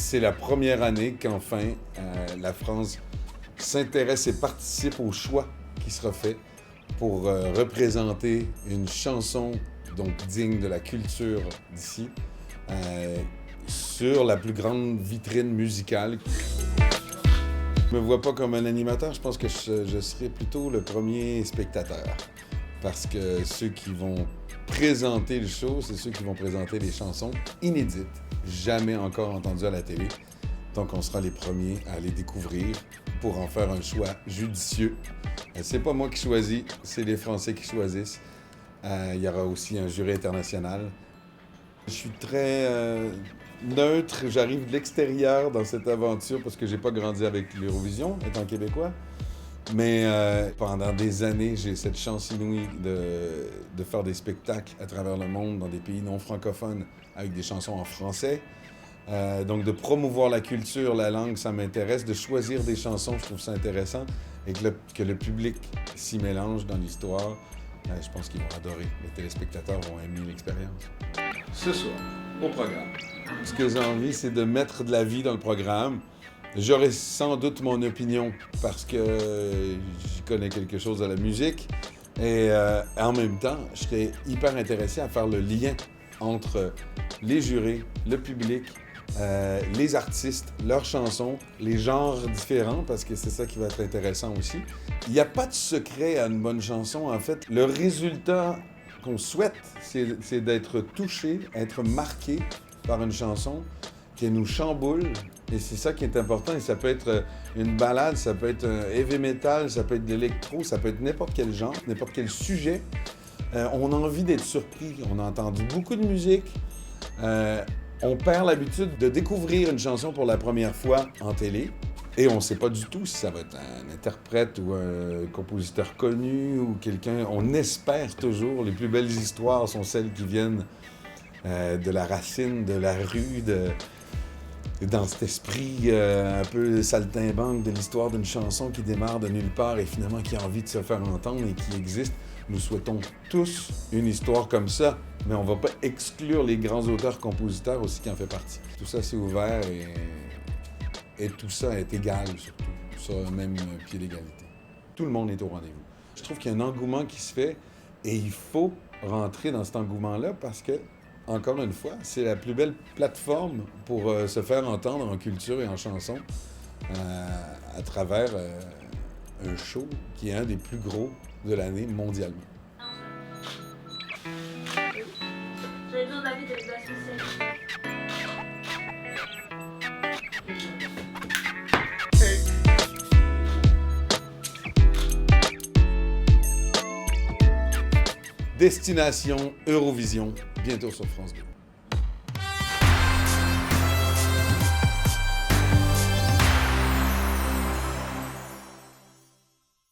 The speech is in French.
C'est la première année qu'enfin la France s'intéresse et participe au choix qui sera fait pour représenter une chanson donc digne de la culture d'ici sur la plus grande vitrine musicale. Je me vois pas comme un animateur, je pense que je serai plutôt le premier spectateur. Parce que ceux qui vont présenter le show, c'est ceux qui vont présenter les chansons inédites, jamais encore entendues à la télé. Donc on sera les premiers à les découvrir pour en faire un choix judicieux. C'est pas moi qui choisis, c'est les Français qui choisissent. Il y aura aussi un jury international. Je suis très neutre, j'arrive de l'extérieur dans cette aventure parce que j'ai pas grandi avec l'Eurovision, étant québécois. Mais pendant des années, j'ai cette chance inouïe de faire des spectacles à travers le monde, dans des pays non francophones, avec des chansons en français. Donc de promouvoir la culture, la langue, ça m'intéresse. De choisir des chansons, je trouve ça intéressant. Et que le public s'y mélange dans l'histoire, je pense qu'ils vont adorer. Les téléspectateurs vont aimer l'expérience. Ce soir, au programme, ce que j'ai envie, c'est de mettre de la vie dans le programme. J'aurai sans doute mon opinion parce que j'y connais quelque chose de la musique. Et en même temps, je serais hyper intéressé à faire le lien entre les jurés, le public, les artistes, leurs chansons, les genres différents, parce que c'est ça qui va être intéressant aussi. Il n'y a pas de secret à une bonne chanson, en fait. Le résultat qu'on souhaite, c'est d'être touché, être marqué par une chanson qui nous chamboule. Et c'est ça qui est important. Et ça peut être une ballade, ça peut être un heavy metal, ça peut être de l'électro, ça peut être n'importe quel genre, n'importe quel sujet. On a envie d'être surpris. On a entendu beaucoup de musique. On perd l'habitude de découvrir une chanson pour la première fois en télé. Et on ne sait pas du tout si ça va être un interprète ou un compositeur connu ou quelqu'un. On espère toujours. Les plus belles histoires sont celles qui viennent de la racine, de la rue, dans cet esprit un peu saltimbanque de l'histoire d'une chanson qui démarre de nulle part et finalement qui a envie de se faire entendre et qui existe. Nous souhaitons tous une histoire comme ça, mais on ne va pas exclure les grands auteurs-compositeurs aussi qui en font partie. Tout ça, c'est ouvert et tout ça est égal, surtout, sur un même pied d'égalité. Tout le monde est au rendez-vous. Je trouve qu'il y a un engouement qui se fait et il faut rentrer dans cet engouement-là parce que, encore une fois, c'est la plus belle plateforme pour se faire entendre en culture et en chanson à travers un show qui est un des plus gros de l'année mondialement. J'avais besoin d'avis de la société. Destination Eurovision, bientôt sur France 2.